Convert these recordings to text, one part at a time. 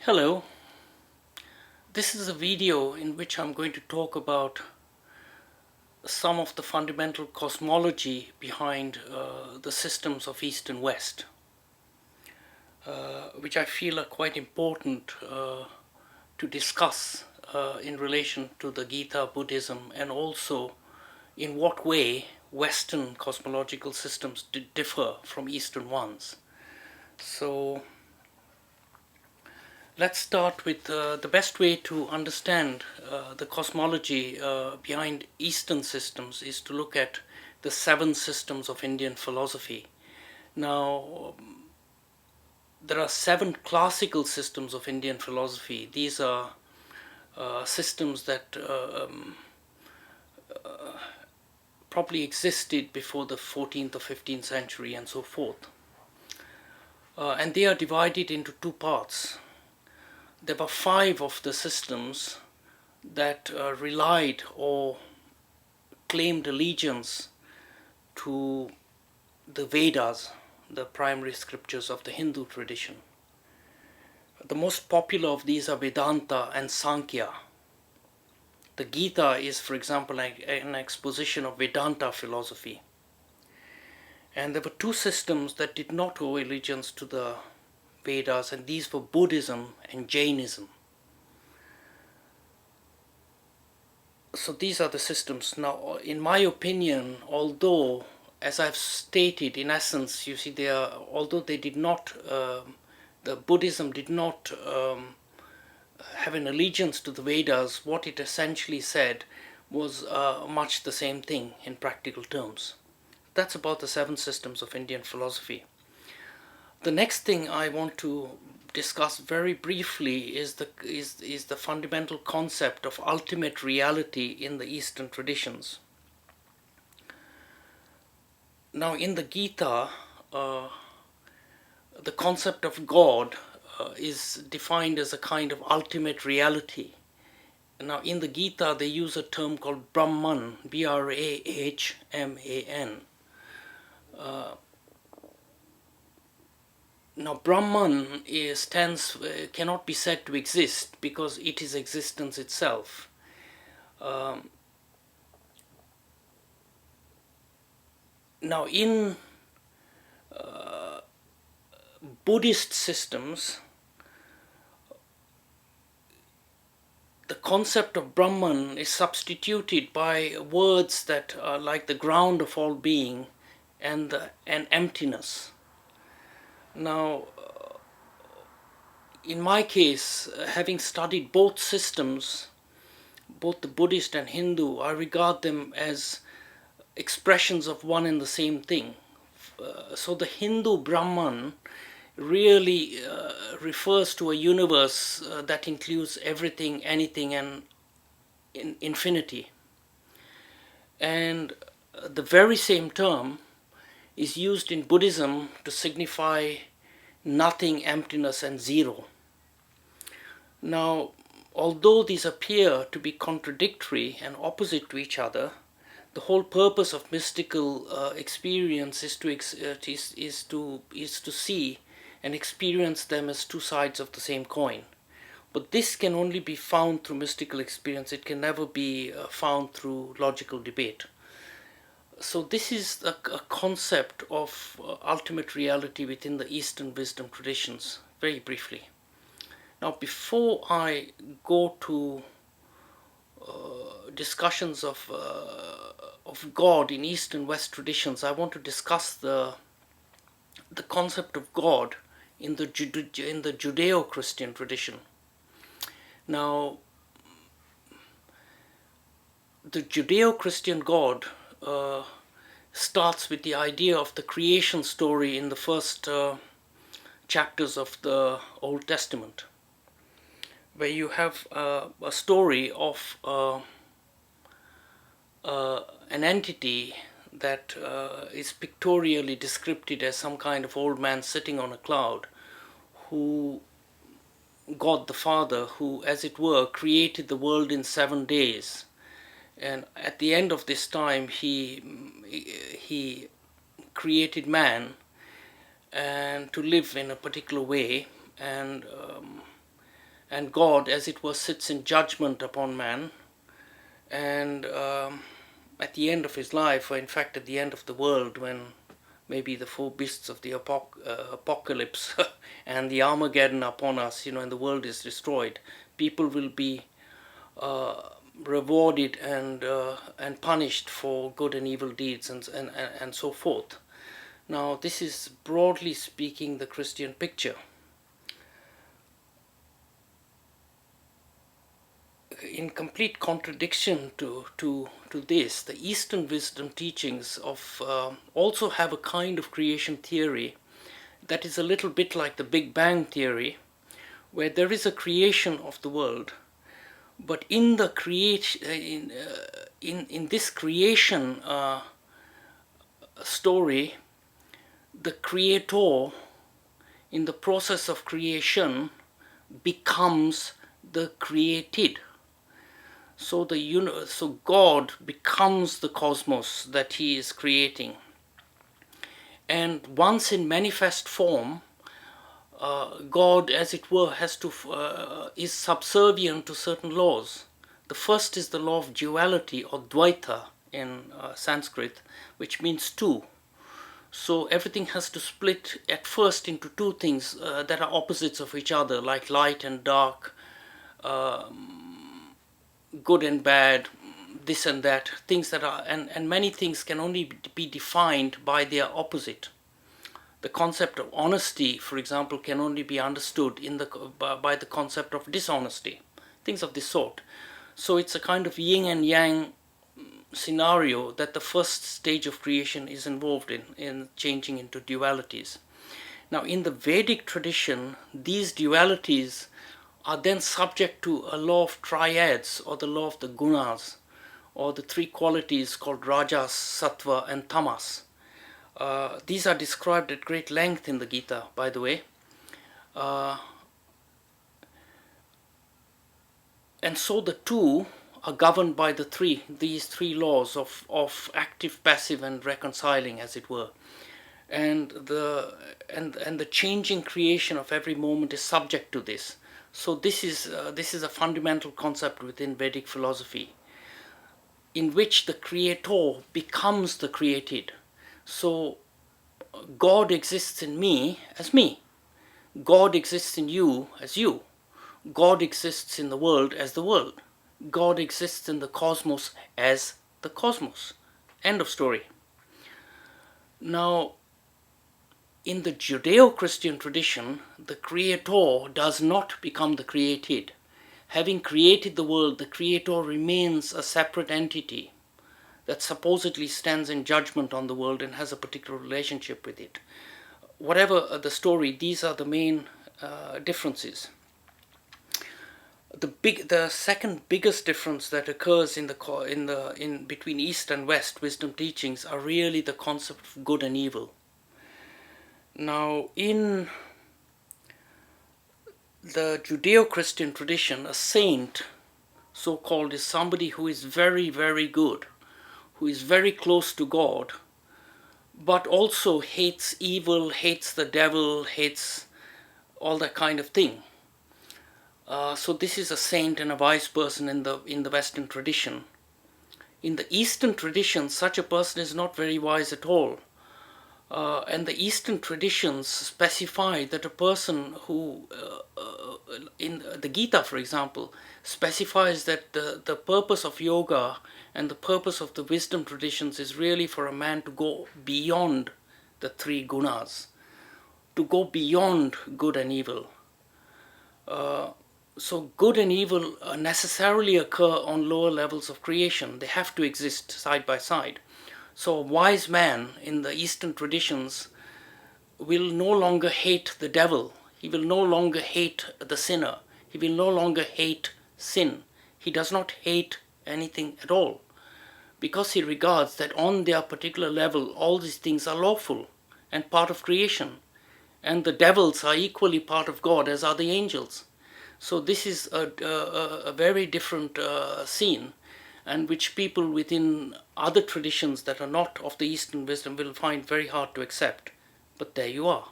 Hello, this is a video in which I'm going to talk about some of the fundamental cosmology behind the systems of East and West, which I feel are quite important to discuss in relation to the Gita, Buddhism, and also in what way Western cosmological systems differ from Eastern ones. So let's start with the best way to understand the cosmology behind Eastern systems is to look at the seven systems of Indian philosophy. Now, there are seven classical systems of Indian philosophy. These are systems that probably existed before the 14th or 15th century and so forth. And they are divided into two parts. There were five of the systems that relied or claimed allegiance to the Vedas, the primary scriptures of the Hindu tradition. The most popular of these are Vedanta and Sankhya. The Gita is, for example, an exposition of Vedanta philosophy. And there were two systems that did not owe allegiance to the Vedas, and these were Buddhism and Jainism. So these are the systems. Now, in my opinion, although, as I've stated, in essence, you see, although they did not, the Buddhism did not have an allegiance to the Vedas, what it essentially said was much the same thing in practical terms. That's about the seven systems of Indian philosophy. The next thing I want to discuss very briefly is the fundamental concept of ultimate reality in the Eastern traditions. Now, in the Gita, the concept of God is defined as a kind of ultimate reality. Now, in the Gita, they use a term called Brahman, Brahman. Now, Brahman cannot be said to exist because it is existence itself. Now, in Buddhist systems, the concept of Brahman is substituted by words that are like the ground of all being and emptiness. Now, in my case, having studied both systems, both the Buddhist and Hindu, I regard them as expressions of one and the same thing. So the Hindu Brahman really refers to a universe that includes everything, anything, and infinity. And the very same term is used in Buddhism to signify nothing, emptiness, and zero. Now, although these appear to be contradictory and opposite to each other, the whole purpose of mystical experience is to see and experience them as two sides of the same coin. But this can only be found through mystical experience. It can never be found through logical debate. So this is a concept of ultimate reality within the Eastern wisdom traditions, very briefly. Now, before I go to discussions of God in East and West traditions, I want to discuss the concept of God in the Judeo-Christian tradition. Now, the Judeo-Christian God starts with the idea of the creation story in the first chapters of the Old Testament, where you have a story of an entity that is pictorially described as some kind of old man sitting on a cloud, who God the Father, who, as it were, created the world in 7 days. And at the end of this time, he created man and to live in a particular way, and and God, as it were, sits in judgment upon man, and at the end of his life, or in fact at the end of the world, when maybe the four beasts of the apocalypse and the Armageddon upon us, and the world is destroyed, people will be rewarded and punished for good and evil deeds, and so forth. Now, this is broadly speaking the Christian picture. In complete contradiction to this, the Eastern wisdom teachings also have a kind of creation theory that is a little bit like the Big Bang theory, where there is a creation of the world, but in the in this creation story, the creator, in the process of creation, becomes the created. So so God becomes the cosmos that he is creating. And once in manifest form, God, as it were, is subservient to certain laws. The first is the law of duality, or Dvaita in Sanskrit, which means two. So everything has to split at first into two things that are opposites of each other, like light and dark, good and bad, this and that, things that are, and many things can only be defined by their opposite. The concept of honesty, for example, can only be understood by the concept of dishonesty, things of this sort. So it's a kind of yin and yang scenario that the first stage of creation is involved in changing into dualities. Now, in the Vedic tradition, these dualities are then subject to a law of triads, or the law of the gunas, or the three qualities called rajas, sattva, and tamas. These are described at great length in the Gita, by the way. And so the two are governed by these three laws of active, passive, and reconciling, as it were. And the changing creation of every moment is subject to this. So this is a fundamental concept within Vedic philosophy, in which the creator becomes the created. So God exists in me as me. God exists in you as you. God exists in the world as the world. God exists in the cosmos as the cosmos. End of story. Now, in the Judeo-Christian tradition, the creator does not become the created. Having created the world, the creator remains a separate entity that supposedly stands in judgment on the world and has a particular relationship with it. Whatever the story, these are the main differences. The second biggest difference that occurs in between East and West wisdom teachings are really the concept of good and evil. Now, in the Judeo-Christian tradition, a saint, so-called, is somebody who is very, very good, who is very close to God, but also hates evil, hates the devil, hates all that kind of thing. So this is a saint and a wise person in the Western tradition. In the Eastern tradition, such a person is not very wise at all. And the Eastern traditions specify that a person who, in the Gita, for example, specifies that the purpose of yoga and the purpose of the wisdom traditions is really for a man to go beyond the three gunas, to go beyond good and evil. So good and evil necessarily occur on lower levels of creation. They have to exist side by side. So a wise man in the Eastern traditions will no longer hate the devil. He will no longer hate the sinner. He will no longer hate sin. He does not hate anything at all, because he regards that on their particular level all these things are lawful and part of creation, and the devils are equally part of God as are the angels. So this is a very different scene, and which people within other traditions that are not of the Eastern wisdom will find very hard to accept. But there you are.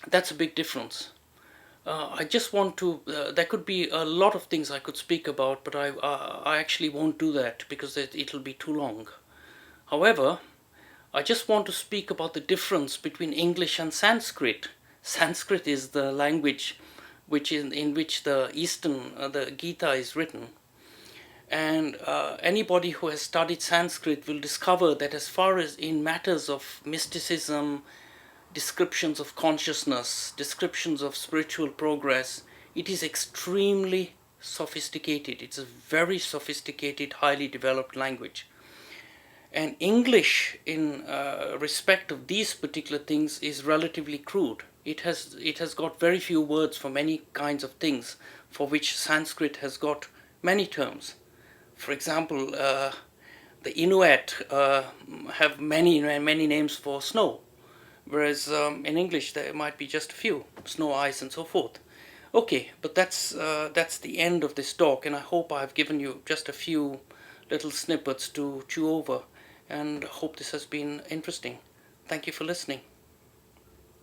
That's a big difference. I just want to. There could be a lot of things I could speak about, but I actually won't do that because it'll be too long. However, I just want to speak about the difference between English and Sanskrit. Sanskrit is the language in which the Eastern the Gita is written, and anybody who has studied Sanskrit will discover that as far as in matters of mysticism, descriptions of consciousness, descriptions of spiritual progress, it is extremely sophisticated. It's a very sophisticated, highly developed language. And English, in respect of these particular things, is relatively crude. It has got very few words for many kinds of things, for which Sanskrit has got many terms. For example, the Inuit have many names for snow, whereas in English there might be just a few: snow, ice, and so forth. Okay, but that's the end of this talk, and I hope I've given you just a few little snippets to chew over, and hope this has been interesting. Thank you for listening.